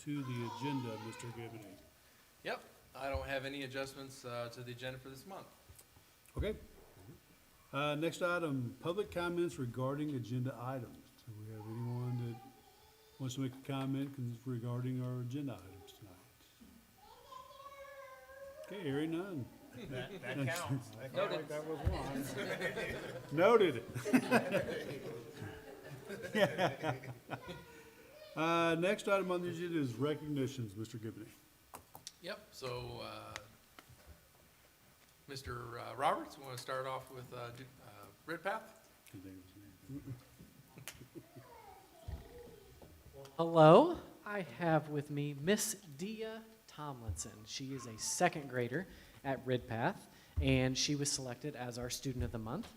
to the agenda, Mr. Gibney. Yep, I don't have any adjustments to the agenda for this month. Okay. Next item, public comments regarding agenda items. Do we have anyone that wants to make a comment regarding our agenda items tonight? Okay, hearing none. That counts. Noted. That was one. Noted. Next item on the agenda is recognitions, Mr. Gibney. Yep, so Mr. Roberts, want to start off with Red Path? Hello, I have with me Miss Dia Tomlinson. She is a second grader at Ridpath, and she was selected as our Student of the Month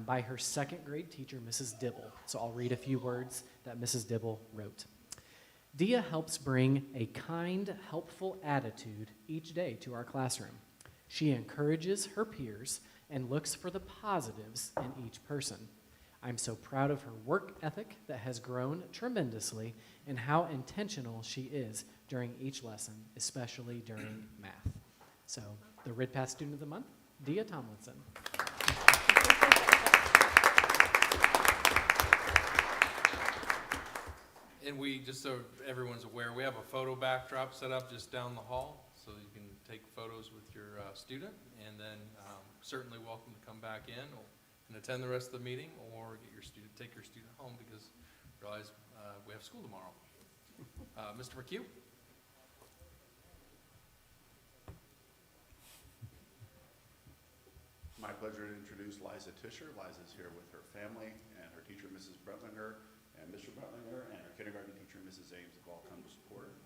by her second grade teacher, Mrs. Dibble. So I'll read a few words that Mrs. Dibble wrote. Dia helps bring a kind, helpful attitude each day to our classroom. She encourages her peers and looks for the positives in each person. I'm so proud of her work ethic that has grown tremendously and how intentional she is during each lesson, especially during math. So, the Ridpath Student of the Month, Dia Tomlinson. And we, just so everyone's aware, we have a photo backdrop set up just down the hall, so you can take photos with your student, and then certainly welcome to come back in and attend the rest of the meeting, or take your student home, because realize we have school tomorrow. Mr. McHugh? My pleasure to introduce Liza Tischer. Liza's here with her family and her teacher, Mrs. Brentlinger, and Mr. Brentlinger, and her kindergarten teacher, Mrs. Ames, have all come to support her.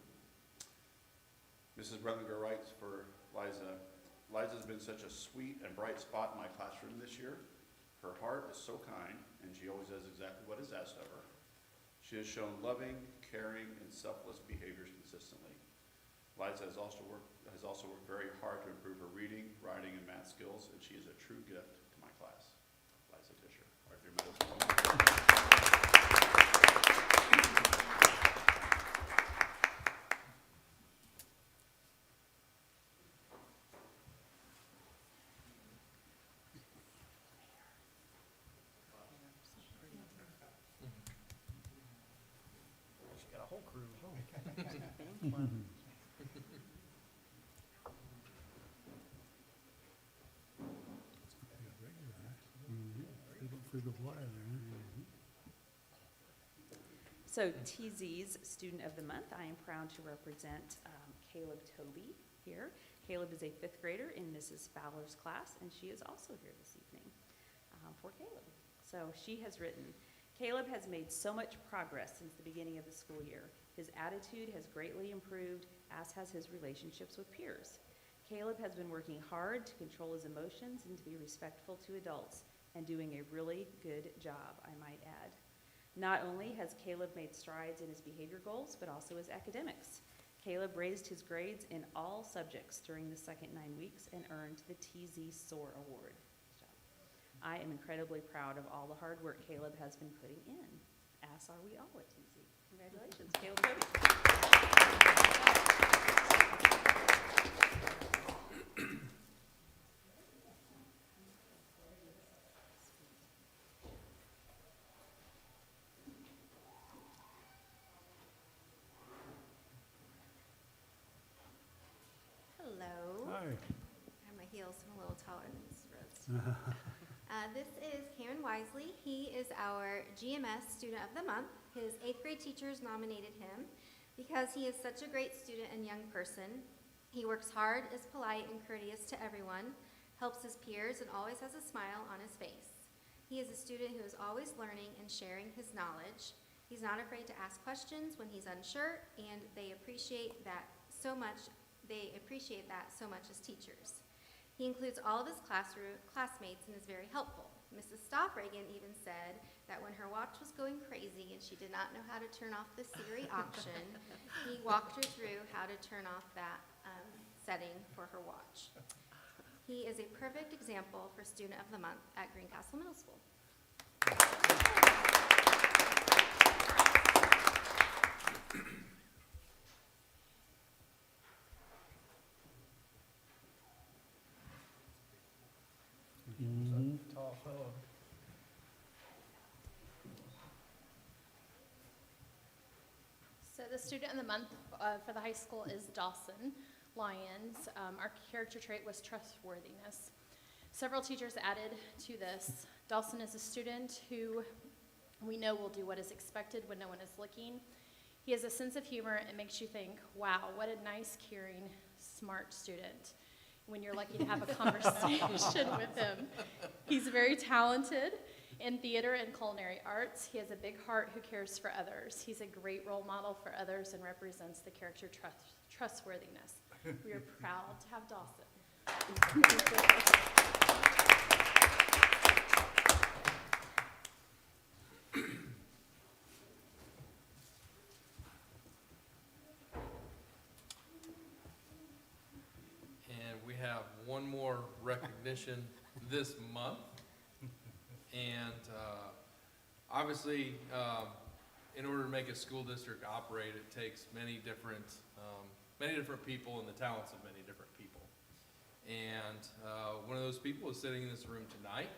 Mrs. Brentlinger writes for Liza, Liza's been such a sweet and bright spot in my classroom this year. Her heart is so kind, and she always does exactly what is asked of her. She has shown loving, caring, and selfless behaviors consistently. Liza has also worked very hard to improve her reading, writing, and math skills, and she is a true gift to my class. Liza Tischer, right through middle school. She's got a whole crew. So TZ's Student of the Month, I am proud to represent Caleb Toby here. Caleb is a fifth grader in Mrs. Fowler's class, and she is also here this evening for Caleb. So she has written, Caleb has made so much progress since the beginning of the school year. His attitude has greatly improved, as has his relationships with peers. Caleb has been working hard to control his emotions and to be respectful to adults, and doing a really good job, I might add. Not only has Caleb made strides in his behavior goals, but also his academics. Caleb raised his grades in all subjects during the second 9 weeks and earned the TZ SOAR Award. I am incredibly proud of all the hard work Caleb has been putting in, as are we all at TZ. Congratulations, Caleb Toby. Hello. Hi. I have my heels, I'm a little taller than Mrs. Rhodes. This is Cameron Wisely. He is our GMS Student of the Month. His 8th grade teachers nominated him because he is such a great student and young person. He works hard, is polite and courteous to everyone, helps his peers, and always has a smile on his face. He is a student who is always learning and sharing his knowledge. He's not afraid to ask questions when he's unsure, and they appreciate that so much as teachers. He includes all of his classmates and is very helpful. Mrs. Stoffregan even said that when her watch was going crazy and she did not know how to turn off the Siri option, he walked her through how to turn off that setting for her watch. He is a perfect example for Student of the Month at Greencastle Middle School. the student of the month for the high school is Dawson Lyons. Our character trait was trustworthiness. Several teachers added to this. Dawson is a student who we know will do what is expected when no one is looking. He has a sense of humor and makes you think, wow, what a nice, caring, smart student, when you're lucky to have a conversation with him. He's very talented in theater and culinary arts. He has a big heart who cares for others. He's a great role model for others and represents the character trustworthiness. We are proud to have Dawson. And we have one more recognition this month. And obviously, in order to make a school district operate, it takes many different people and the talents of many different people. And one of those people is sitting in this room tonight,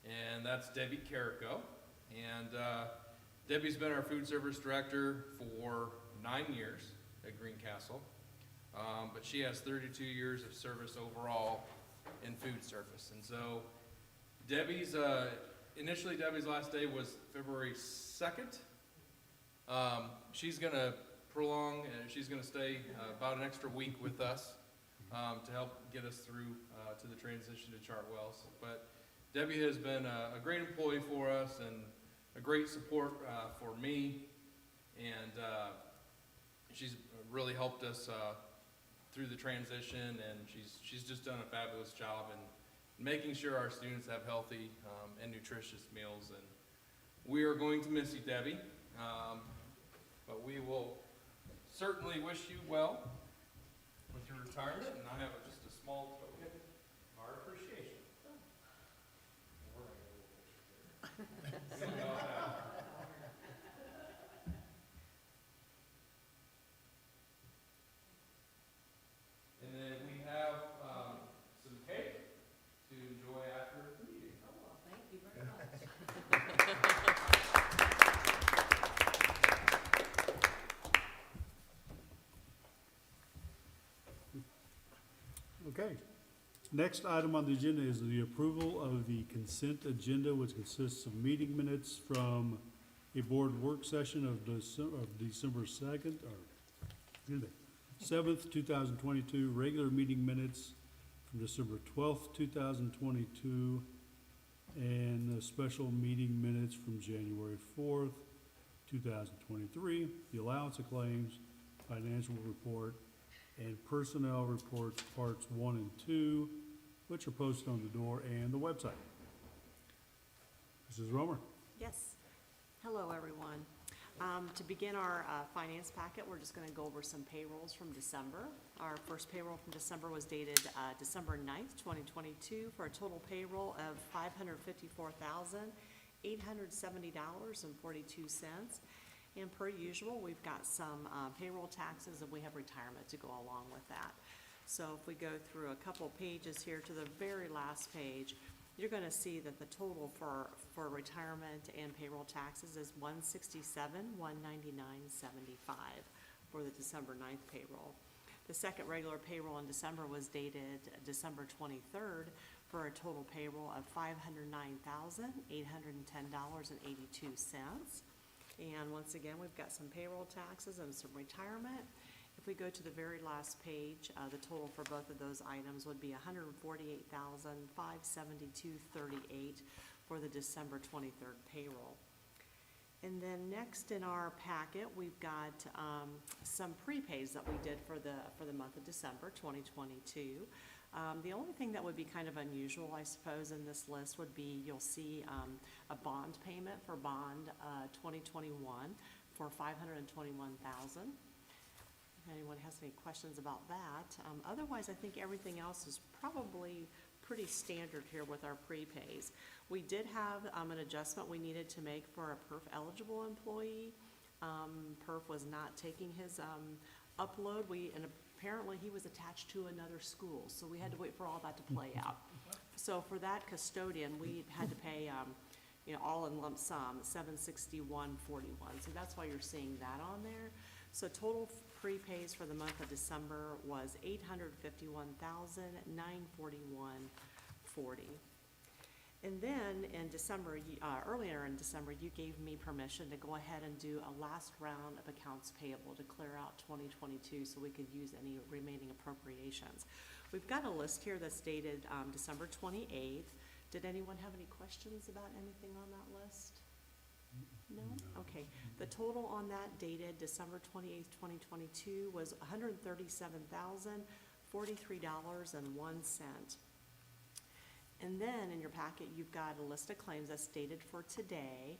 and that's Debbie Carrico. And Debbie's been our food service director for 9 years at Greencastle. But she has 32 years of service overall in food service. And so Debbie's last day was February 2nd. She's going to prolong, she's going to stay about an extra week with us to help get us through to the transition to Chartwells. But Debbie has been a great employee for us and a great support for me. And she's really helped us through the transition, and she's just done a fabulous job in making sure our students have healthy and nutritious meals. And we are going to miss you, Debbie, but we will certainly wish you well with your retirement, and I have just a small token of our appreciation. And then we have some cake to enjoy after the meeting. Oh, well, thank you very much. Okay. Next item on the agenda is the approval of the consent agenda, which consists of meeting minutes from a board work session of December 2nd, or, excuse me, 7th, 2022, regular meeting minutes from December 12th, 2022, and the special meeting minutes from January 4th, 2023, the allowance of claims, financial report, and personnel reports, parts 1 and 2, which are posted on the door and the website. Mrs. Romer? Yes. Hello, everyone. To begin our finance packet, we're just going to go over some payrolls from December. Our first payroll from December was dated December 9th, 2022, for a total payroll of $554,870.42. And per usual, we've got some payroll taxes, and we have retirement to go along with that. So if we go through a couple pages here to the very last page, you're going to see that the total for retirement and payroll taxes is $167,199.75 for the December 9th payroll. The second regular payroll in December was dated December 23rd for a total payroll of $509,810.82. And once again, we've got some payroll taxes and some retirement. If we go to the very last page, the total for both of those items would be $148,572.38 for the December 23rd payroll. And then next in our packet, we've got some prepays that we did for the month of December 2022. The only thing that would be kind of unusual, I suppose, in this list would be you'll see a bond payment for bond 2021 for $521,000. If anyone has any questions about that. Otherwise, I think everything else is probably pretty standard here with our prepays. We did have an adjustment we needed to make for a PERF eligible employee. PERF was not taking his upload. And apparently he was attached to another school, so we had to wait for all that to play out. So for that custodian, we had to pay all in lump sum, $761.41. So that's why you're seeing that on there. So total prepays for the month of December was $851,941.40. And then in December, earlier in December, you gave me permission to go ahead and do a last round of accounts payable to clear out 2022 so we could use any remaining appropriations. We've got a list here that's dated December 28th. Did anyone have any questions about anything on that list? No? Okay. The total on that dated December 28th, 2022 was $137,043.01. And then in your packet, you've got a list of claims that's dated for today.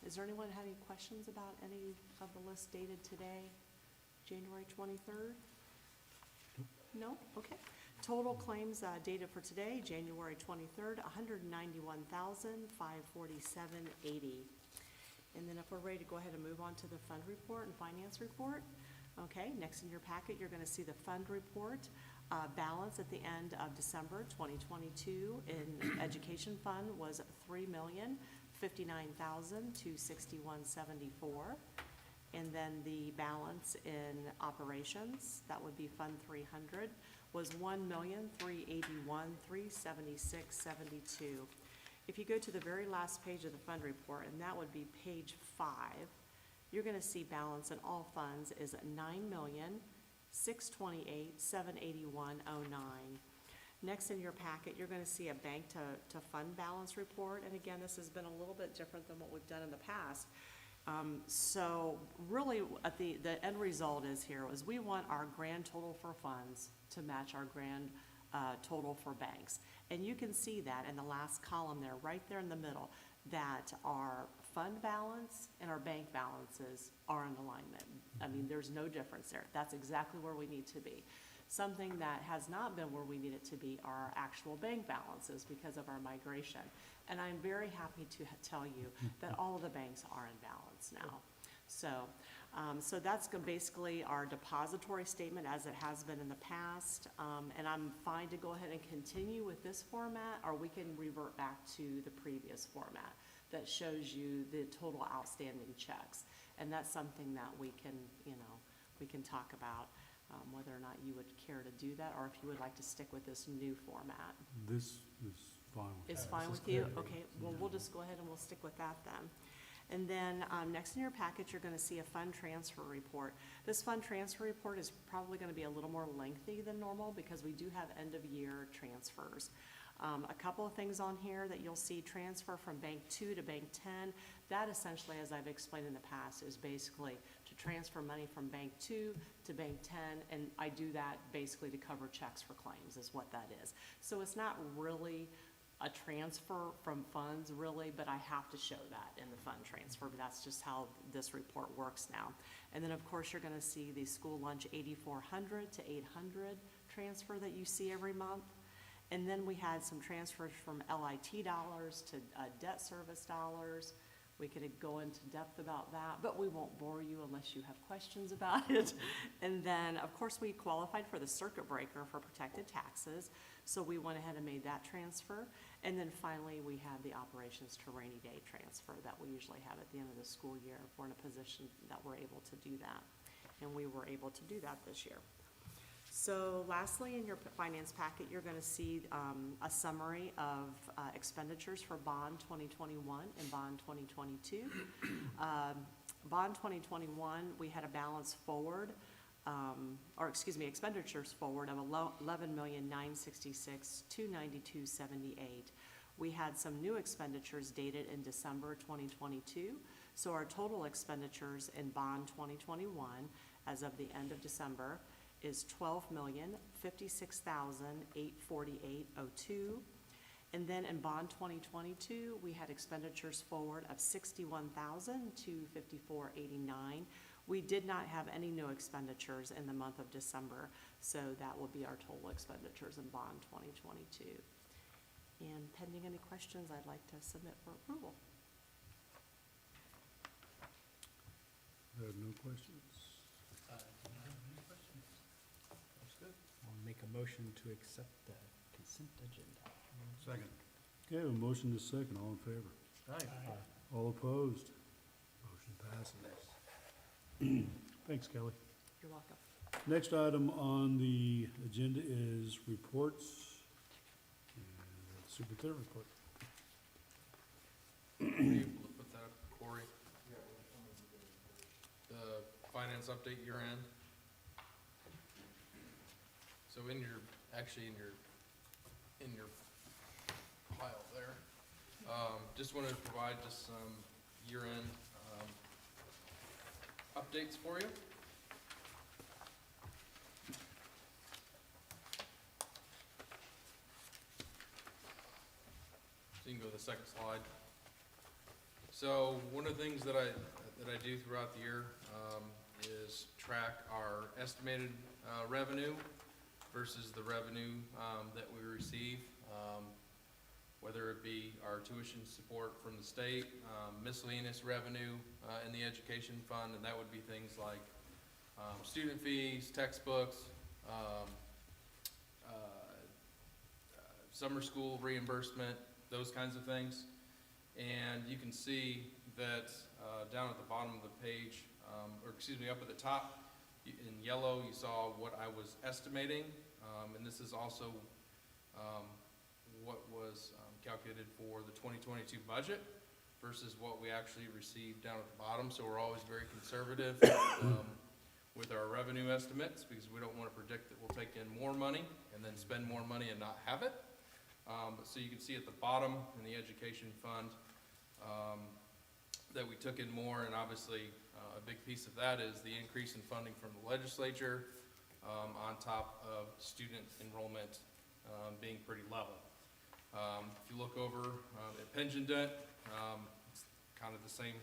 Is there anyone have any questions about any of the list dated today, January 23rd? No? Okay. Total claims dated for today, January 23rd, $191,547.80. And then if we're ready to go ahead and move on to the fund report and finance report. Okay, next in your packet, you're gonna see the fund report. Balance at the end of December 2022 in education fund was $3,059,261.74. And then the balance in operations, that would be Fund 300, was $1,381,376.72. If you go to the very last page of the fund report, and that would be page 5, you're gonna see balance in all funds is $9,628,781.09. Next in your packet, you're gonna see a bank to fund balance report, and again, this has been a little bit different than what we've done in the past. So really, at the end result is here, is we want our grand total for funds to match our grand total for banks. And you can see that in the last column there, right there in the middle, that our fund balance and our bank balances are in alignment. I mean, there's no difference there. That's exactly where we need to be. Something that has not been where we need it to be are our actual bank balances because of our migration. And I'm very happy to tell you that all of the banks are in balance now. So, so that's basically our depository statement as it has been in the past. And I'm fine to go ahead and continue with this format, or we can revert back to the previous format that shows you the total outstanding checks. And that's something that we can, we can talk about. Whether or not you would care to do that, or if you would like to stick with this new format. This is fine with It's us. fine with you? Okay, well, we'll just go ahead and we'll stick with that then. And then, next in your packet, you're gonna see a fund transfer report. This fund transfer report is probably gonna be a little more lengthy than normal because we do have end-of-year transfers. A couple of things on here that you'll see: transfer from Bank 2 to Bank 10. That essentially, as I've explained in the past, is basically to transfer money from Bank 2 to Bank 10, and I do that basically to cover checks for claims, is what that is. So it's not really a transfer from funds, really, but I have to show that in the fund transfer, but that's just how this report works now. And then, of course, you're gonna see the school lunch 8,400 to 800 transfer that you see every month. And then we had some transfers from LIT dollars to debt service dollars. We could go into depth about that, but we won't bore you unless you have questions about it. And then, of course, we qualified for the circuit breaker for protected taxes, so we went ahead and made that transfer. And then finally, we had the operations to rainy day transfer that we usually have at the end of the school year if we're in a position that we're able to do that. And we were able to do that this year. So lastly, in your finance packet, you're gonna see a summary of expenditures for bond 2021 and bond 2022. Bond 2021, we had a balance forward, expenditures forward of $11,966,292.78. We had some new expenditures dated in December 2022. So our total expenditures in bond 2021 as of the end of December is $12,056,848.02. And then in bond 2022, we had expenditures forward of $61,254.89. We did not have any new expenditures in the month of December, so that will be our total expenditures in bond 2022. And pending any questions, I'd like to submit for approval. I have no questions. I'll make a motion to accept the consent agenda. Second. Okay, a motion is second. All in favor? Aye. All opposed? Motion passes. Thanks, Kelly. You're welcome. Next item on the agenda is reports. Superintendent report. Are you able to put that up, Corey? The finance update year end. So in your pile there, just wanted to provide just some year-end, updates for you. So you can go to the second slide. So one of the things that I do throughout the year is track our estimated revenue versus the revenue that we receive, whether it be our tuition support from the state, miscellaneous revenue in the education fund, and that would be things like student fees, textbooks, summer school reimbursement, those kinds of things. And you can see that down at the bottom of the page, up at the top, in yellow, you saw what I was estimating, and this is also what was calculated for the 2022 budget versus what we actually received down at the bottom. So we're always very conservative with our revenue estimates because we don't want to predict that we'll take in more money and then spend more money and not have it. So you can see at the bottom in the education fund that we took in more, and obviously a big piece of that is the increase in funding from the legislature on top of student enrollment being pretty level. If you look over at pension debt, it's kind of the same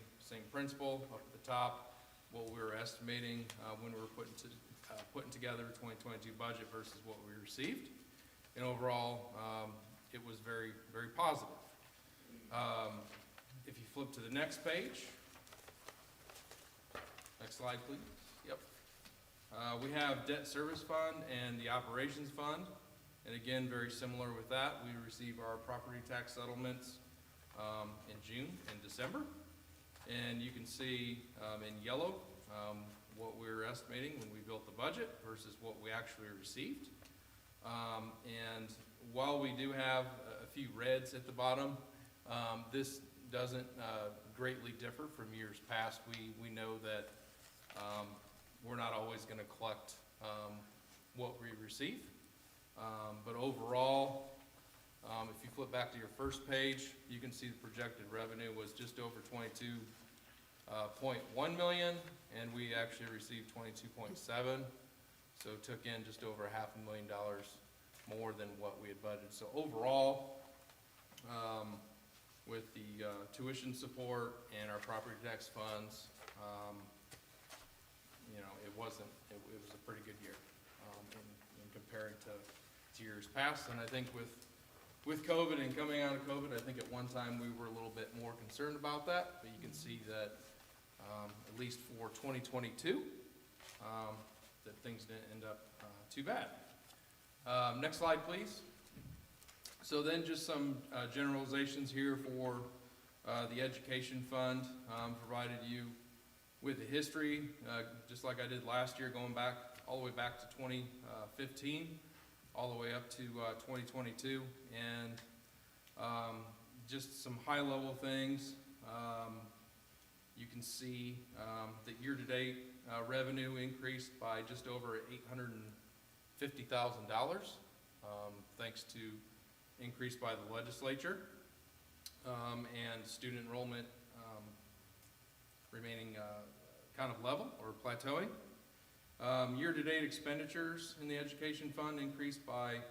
principle up at the top. What we were estimating when we were putting together the 2022 budget versus what we received, and overall it was very, very positive. If you flip to the next page, next slide, please. Yep. We have debt service fund and the operations fund. And again, very similar with that. We receive our property tax settlements in June and December. And you can see in yellow what we were estimating when we built the budget versus what we actually received. And while we do have a few reds at the bottom, this doesn't greatly differ from years past. We know that we're not always going to collect what we receive. But overall, if you flip back to your first page, you can see the projected revenue was just over 22.1 million, and we actually received 22.7. So took in just over $500,000 more than what we had budgeted. So overall, with the tuition support and our property tax funds, it was a pretty good year in comparing to years past. And I think with COVID and coming out of COVID, I think at one time we were a little bit more concerned about that, but you can see that at least for 2022, that things didn't end up too bad. Next slide, please. So then just some generalizations here for the education fund. Provided you with a history, just like I did last year, going back all the way back to 2015, all the way up to 2022, and just some high-level things. You can see that year-to-date revenue increased by just over $850,000, thanks to increase by the legislature, and student enrollment remaining kind of level or plateauing. Year-to-date expenditures in the education fund increased by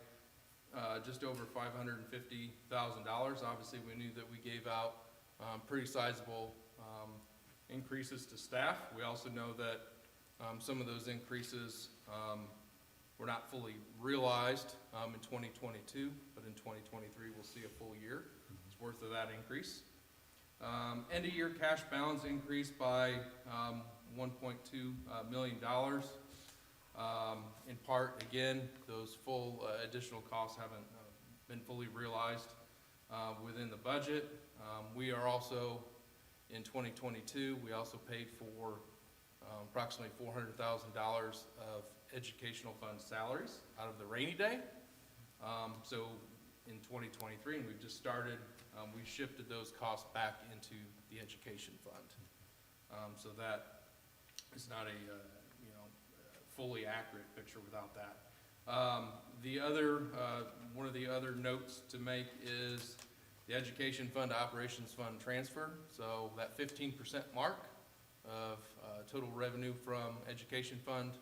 just over $550,000. Obviously, we knew that we gave out pretty sizable increases to staff. We also know that some of those increases were not fully realized in 2022, but in 2023 we'll see a full year. It's worth of that increase. End of year cash balance increased by $1.2 million. In part, again, those full additional costs haven't been fully realized within the budget. We are also, in 2022, we also paid for approximately $400,000 of educational fund salaries out of the rainy day. So in 2023, and we've just started, we shifted those costs back into the education fund. So that is not a, fully accurate picture without that. The other, one of the other notes to make is the education fund to operations fund transfer. So that 15% mark of total revenue from education fund,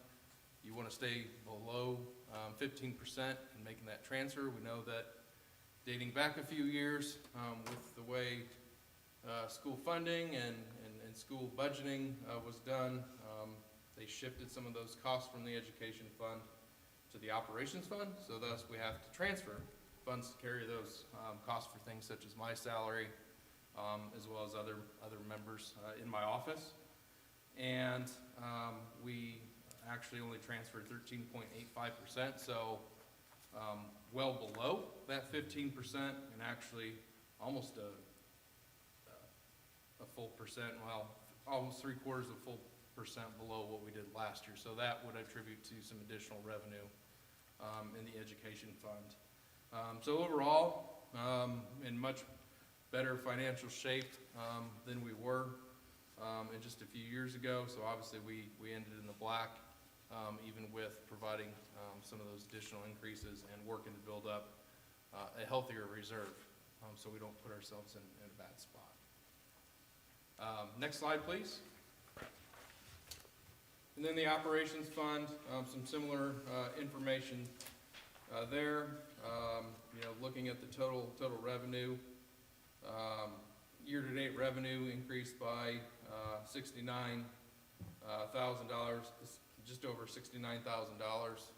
you want to stay below 15% in making that transfer. We know that dating back a few years with the way school funding and school budgeting was done, they shifted some of those costs from the education fund to the operations fund, so thus we have to transfer funds to carry those costs for things such as my salary, as well as other members in my office. And we actually only transferred 13.85%, so well below that 15%, and actually almost a full percent, well, almost 3/4 of a full percent below what we did last year. So that would attribute to some additional revenue in the education fund. So overall, in much better financial shape than we were in just a few years ago. So obviously we ended in the black, even with providing some of those additional increases and working to build up a healthier reserve, so we don't put ourselves in a bad spot. Next slide, please. And then the operations fund, some similar information there. Looking at the total revenue, year-to-date revenue increased by $69,000, just over $69,000.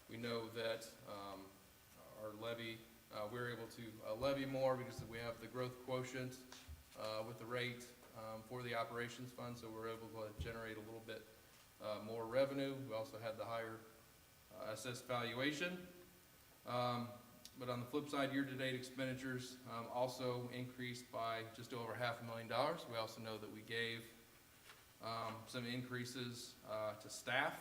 We know that our levy, we're able to levy more because we have the growth quotient with the rate for the operations fund, so we're able to generate a little bit more revenue. We also had the higher assessed valuation. But on the flip side, year-to-date expenditures also increased by just over $500,000. We also know that we gave some increases to staff.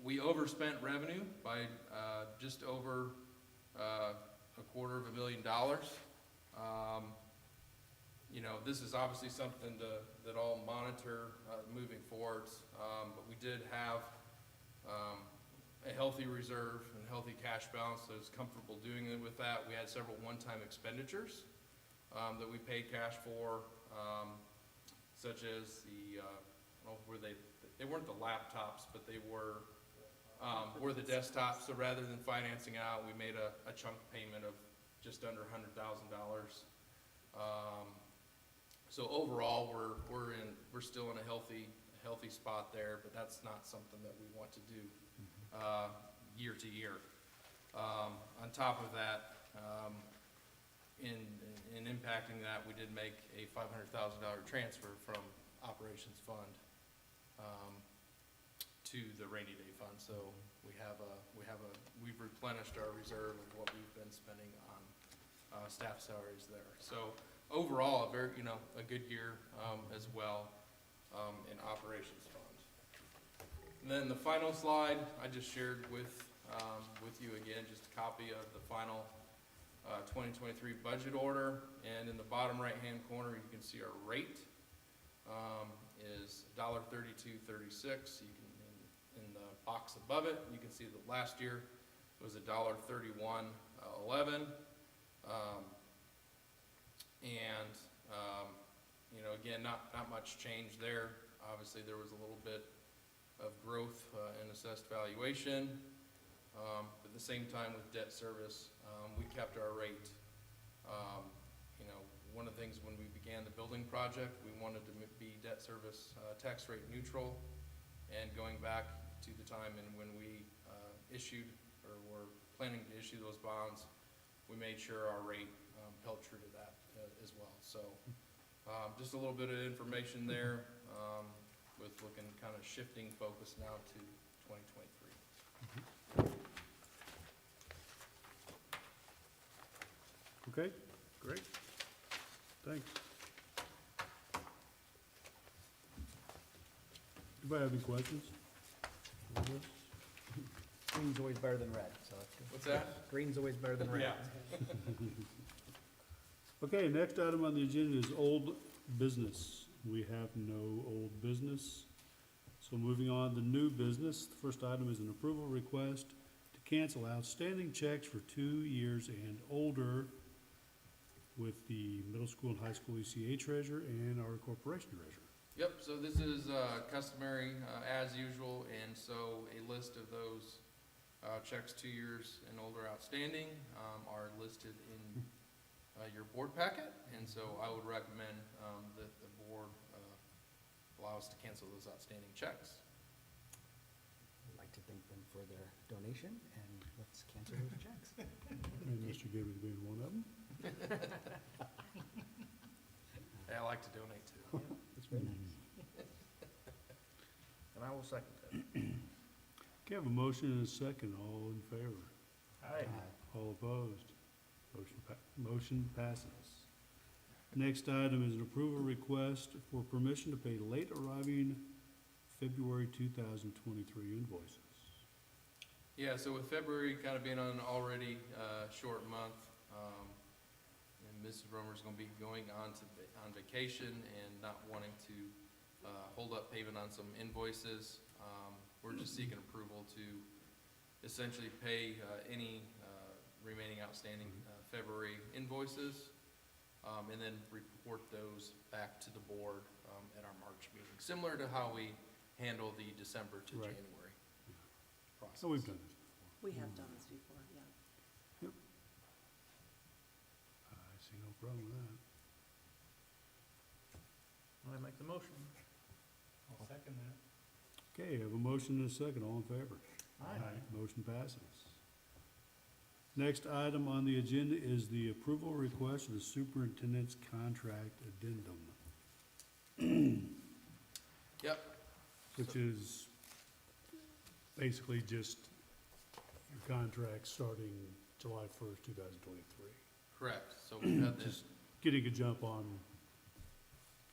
We overspent revenue by just over $250,000. This is obviously something that I'll monitor moving forwards, but we did have a healthy reserve and healthy cash balance, so I was comfortable doing it with that. We had several one-time expenditures that we paid cash for, such as the, they weren't the laptops, but they were the desktops. So rather than financing out, we made a chunk payment of just under $100,000. So overall, we're still in a healthy spot there, but that's not something that we want to do year to year. On top of that, in impacting that, we did make a $500,000 transfer from operations fund to the rainy day fund. So we've replenished our reserve of what we've been spending on staff salaries there. So overall, a good year as well in operations fund. And then the final slide I just shared with you again, just a copy of the final 2023 budget order. And in the bottom right-hand corner, you can see our rate is $1.3236. You can in the box above it, you can see that last year was $1.3111. Again, not much change there. Obviously, there was a little bit of growth in assessed valuation. But at the same time, with debt service, we kept our rate. One of the things when we began the building project, we wanted to be debt service tax rate neutral. And going back to the time and when we issued or were planning to issue those bonds, we made sure our rate held true to that as well. So just a little bit of information there with looking kind of shifting focus now to 2023. Okay, great. Thanks. Anybody have any questions? Green's always better than red, so that's good. What's that? Green's always better than red. Okay, next item on the agenda is old business. We have no old business. So moving on to new business, the first item is an approval request to cancel outstanding checks for 2 years and older with the middle school and high school ECA treasurer and our corporation treasurer. Yep, so this is customary as usual, and so a list of those checks 2 years and older outstanding are listed in your board packet, and so I would recommend that the board allow us to cancel those outstanding checks. I'd like to thank them for their donation, and let's cancel those checks. And Mr. Gibbons being one of them. Hey, I like to donate too. That's very nice. And I will second that. Okay, I have a motion and a second. All in favor? Aye. All opposed? Motion passes. Next item is an approval request for permission to pay late arriving February 2023 invoices. Yeah, so with February kind of being an already short month, and Mrs. Romer's gonna be going on vacation and not wanting to hold up payment on some invoices, we're just seeking approval to essentially pay any remaining outstanding February invoices, and then report those back to the board at our March meeting, similar to how we handle the December to Right. January process. So we've done this before. We have done this before, yeah. I see no problem with that. I make the motion. I'll second that. Okay, I have a motion and a second. All in favor? Aye. Motion passes. Next item on the agenda is the approval request of the superintendent's contract addendum, Yep, which is basically just your contract starting July 1st, 2023. correct. So we've had this, Just getting a jump on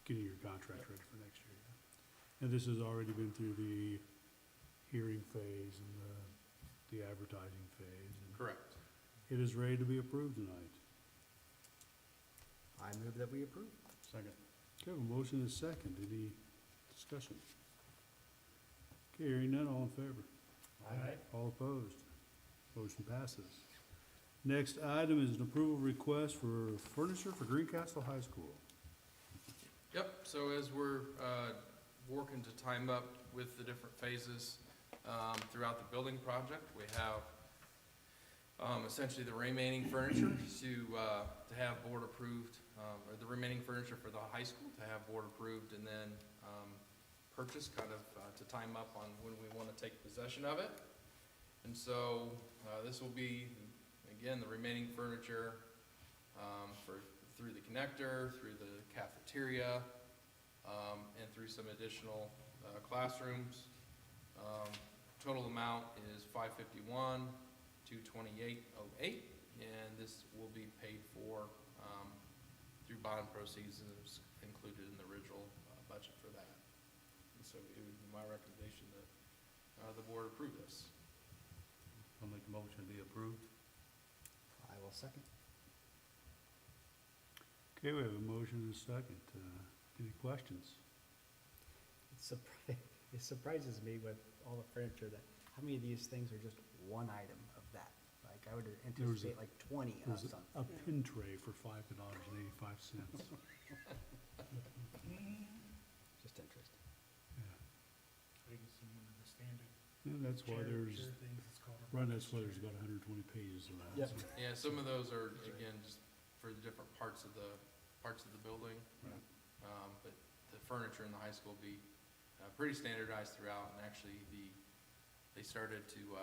getting your contract ready for next year. And this has already been through the hearing phase and the advertising phase. And correct. it is ready to be approved tonight. I move that we approve. Second. Okay, a motion is second. Any discussion? Okay, hearing none, all in favor? Aye. All opposed? Motion passes. Next item is an approval request for furniture for Greencastle High School. Yep, so as we're working to time up with the different phases throughout the building project, we have essentially the remaining furniture to have board approved, or the remaining furniture for the high school to have board approved, and then purchase kind of to time up on when we want to take possession of it. And so this will be, again, the remaining furniture through the connector, through the cafeteria, and through some additional classrooms. Total amount is $551,228.08, and this will be paid for through bond proceeds, and it was included in the original budget for that. And so it would be my recommendation that the board approve this. I'll make the motion to be approved. I will second. Okay, we have a motion and a second. Any questions? It surprises me with all the furniture that, how many of these things are just one item of that? Like, I would was a- anticipate like 20 of There's something. a pin tray for $5.85. Just interesting. Yeah, that's why there's, right, that's why there's about 120 pages of that. Yep. so. Yeah, some of those are, again, just for the different parts of the building. Right. But the furniture in the high school will be pretty standardized throughout, and actually they started to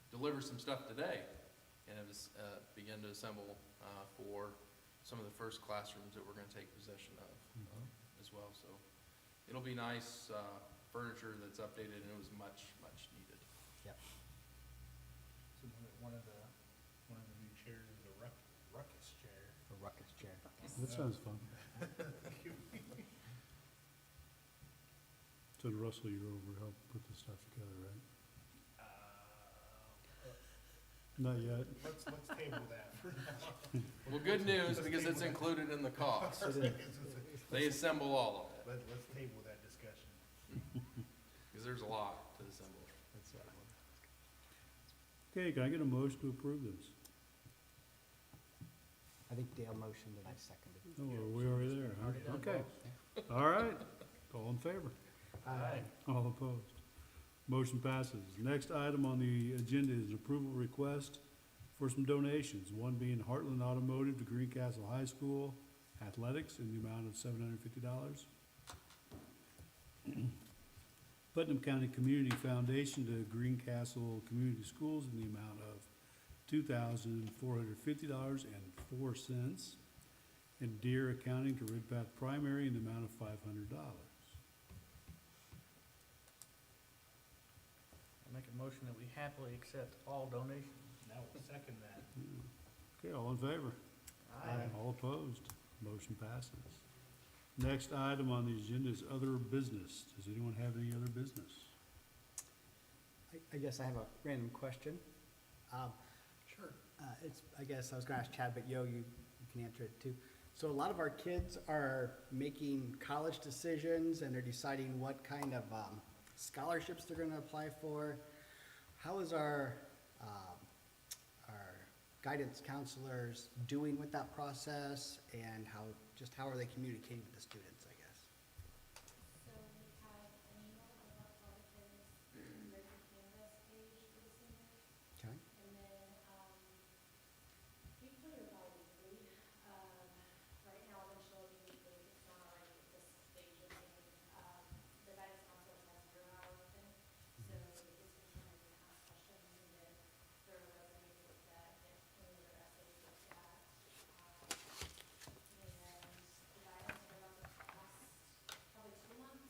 deliver some stuff today, and it was began to assemble for some of the first classrooms that we're gonna take possession of as well. So it'll be nice furniture that's updated, and it was much needed. Yep. So one of the new chairs is a ruckus chair. A ruckus chair. That sounds fun. So Russell, you're over help put this stuff together, right? Not yet. Let's table that for now. Well, good news, because it's included in the cost. They assemble all of it, Let's table that discussion. because there's a lot to assemble. Okay, can I get a motion to approve this? I think Dale motioned and I seconded. Oh, are we already there, huh? Okay, all right, all in favor? Aye. All opposed? Motion passes. Next item on the agenda is an approval request for some donations, one being Heartland Automotive to Greencastle High School Athletics in the amount of $750. Putnam County Community Foundation to Greencastle Community Schools in the amount of $2,450.04. And Deere Accounting to Ridpath Primary in the amount of $500. I make a motion that we happily accept all donations. And I will second that. Okay, all in favor? All opposed? Motion passes. Next item on the agenda is other business. Does anyone have any other business? I guess I have a random question. Sure. It's, I guess I was gonna ask Chad, but you can answer it too. So a lot of our kids are making college decisions and they're deciding what kind of scholarships they're gonna apply for. How is our guidance counselors doing with that process, and how are they communicating with the students, I guess? So we have an email about all the things, there's a Canvas page for the seniors, Okay. and then, we put it about weekly. Right now, eventually, weekly, it's not already at this stage of things. The guidance counselors have 0 hour open, so the kids can come in and ask questions and get their resumes looked at, get any of their essays looked at. And the guidance for about the past, probably 2 months,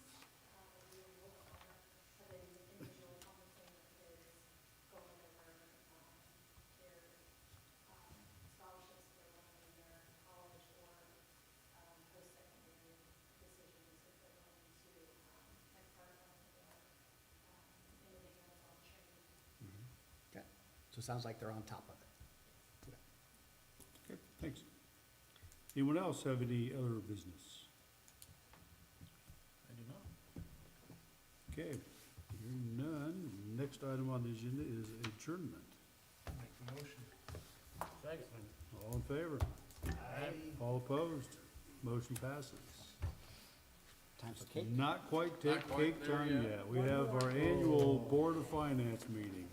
we were a little bit longer, have been individually conferencing with kids, going over, their, scholarships that they're wanting in their college or, post-secondary decisions if they're going to, like Heartland or, anything else on training. Okay, so it sounds like they're on top of it. Okay, thanks. Anyone else have any other business? I do not. Okay, hearing none. Next item on the agenda is adjournment. Make the motion. Second. All in favor? Aye. All opposed? Motion passes. Time for cake. Not quite Not quite cake there time yet. yet. We have our annual Board of Finance meeting.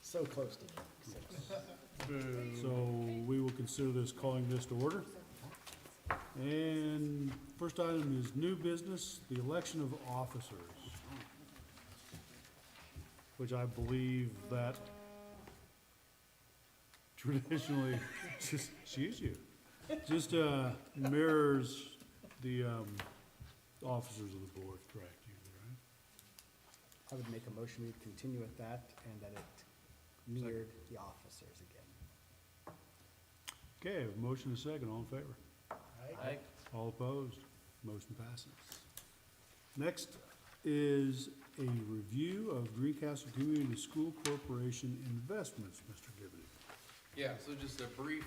So close to cake. So we will consider this, calling this to order. And first item is new business, the election of officers, which I believe that traditionally, excuse you, just mirrors the officers of the board, correct, usually, right? I would make a motion, we'd continue with that, and that it mirrored the officers again. Okay, a motion and a second, all in favor? Aye. All opposed? Motion passes. Next is a review of Greencastle Community School Corporation investments, Mr. Gibney. Yeah, so just a brief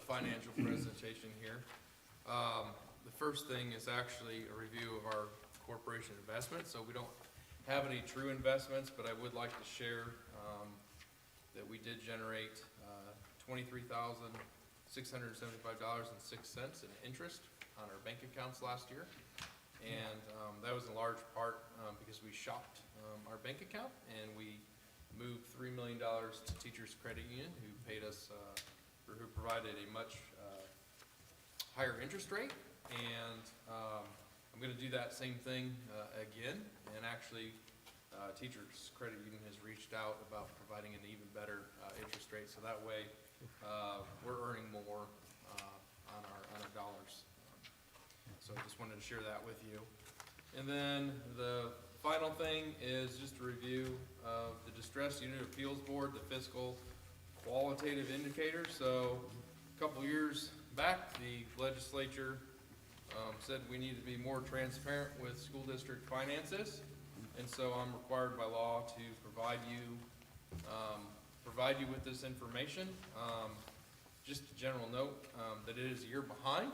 financial presentation here. The first thing is actually a review of our corporation investments. So we don't have any true investments, but I would like to share that we did generate $23,675.06 in interest on our bank accounts last year. And that was in large part because we shopped our bank account and we moved $3 million to Teachers Credit Union, who paid us, or who provided a much higher interest rate. And I'm gonna do that same thing again. And actually, Teachers Credit Union has reached out about providing an even better interest rate. So that way, we're earning more on our dollars. So I just wanted to share that with you. And then the final thing is just a review of the Distress Unit Appeals Board, the fiscal qualitative indicator. So a couple years back, the legislature said we need to be more transparent with school district finances. And so I'm required by law to provide you with this information. Just a general note, that it is a year behind.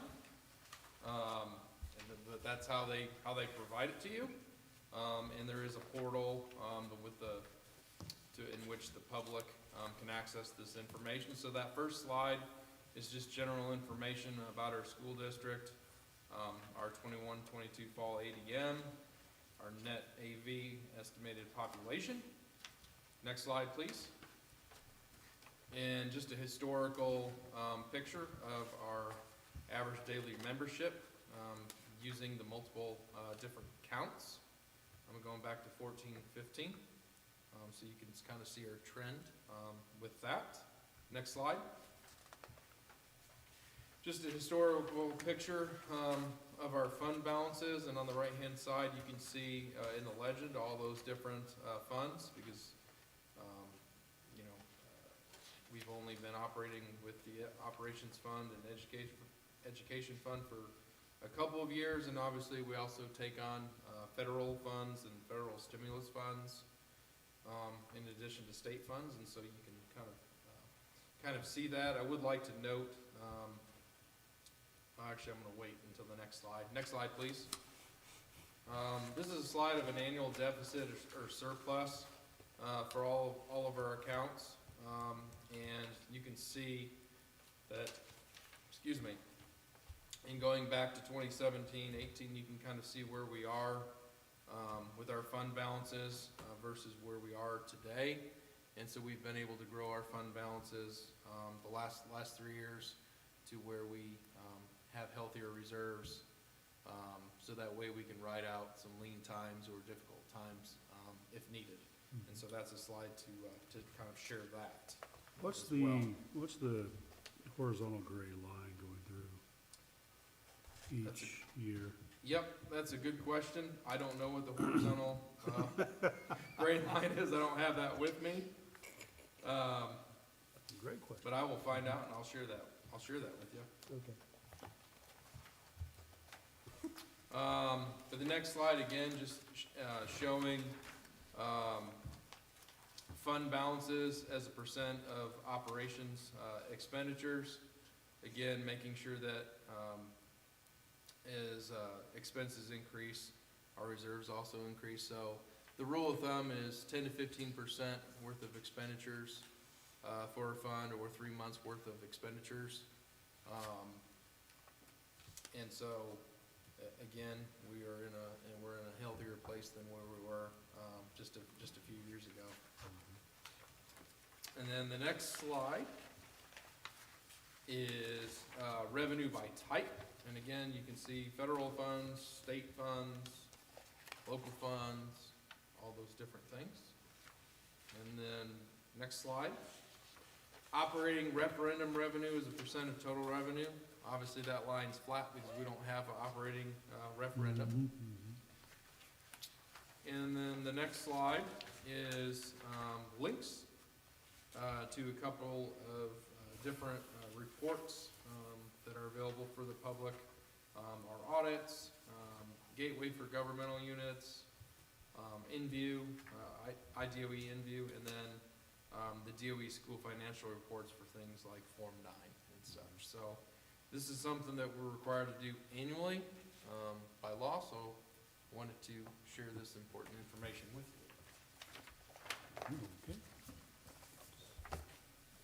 But that's how they provide it to you. And there is a portal, in which the public, can access this information. So that first slide is just general information about our school district, our 21-22 fall ADM, our net AV estimated population. Next slide, please. And just a historical picture of our average daily membership using the multiple different counts. I'm going back to 14-15, so you can kind of see our trend with that. Next slide. Just a historical picture of our fund balances, and on the right-hand side, you can see in the legend all those different funds, because we've only been operating with the operations fund and education fund for a couple of years, and obviously we also take on federal funds and federal stimulus funds in addition to state funds, and so you can kind of see that. I would like to note. Actually, I'm going to wait until the next slide. Next slide, please. This is a slide of an annual deficit or surplus for all of our accounts. And you can see that, in going back to 2017-18, you can kind of see where we are with our fund balances versus where we are today. And so we've been able to grow our fund balances the last 3 years to where we have healthier reserves, so that way we can ride out some lean times or difficult times if needed. And so that's a slide to kind of share that. What's as well. what's the horizontal gray line going through each year? Yep, that's a good question. I don't know what the horizontal gray line is. I don't have that with me. Great question. But I will find out and I'll share that with you. Okay. For the next slide, again, just showing fund balances as a percent of operations expenditures. Again, making sure that as expenses increase, our reserves also increase. So the rule of thumb is 10 to 15% worth of expenditures for a fund, or 3 months worth of expenditures. And so, again, we're in a healthier place than where we were just a few years ago. And then the next slide is revenue by type. And again, you can see federal funds, state funds, local funds, all those different things. And then next slide. Operating referendum revenue is a percent of total revenue. Obviously, that line's flat because we don't have an operating referendum. And then the next slide is links to a couple of different reports that are available for the public. Our audits, Gateway for Governmental Units, InView, IDOE InView, and then the DOE school financial reports for things like Form 9 and such. So this is something that we're required to do annually by law, so I wanted to share this important information with you. Okay.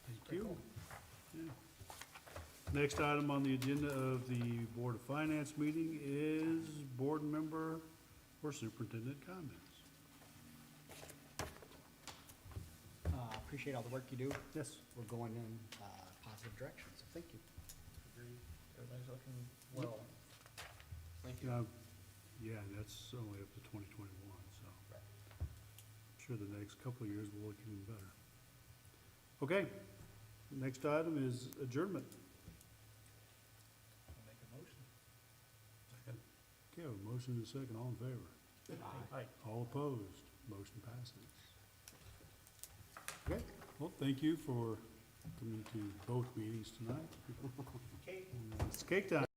Thank you. Yeah. Next item on the agenda of the Board of Finance meeting is board member or superintendent comments. Appreciate all the work you do. Yes. We're going in a positive direction, so thank you. Agreed. Everybody's looking well. Thank you. Yeah, that's only up to 2021, so I'm sure the next couple of years will look even better. Okay, next item is adjournment. I'll make a motion. Okay, a motion and a second, all in favor? Aye. All opposed, motion passes. Okay, well, thank you for coming to both meetings tonight. Kate? It's cake time.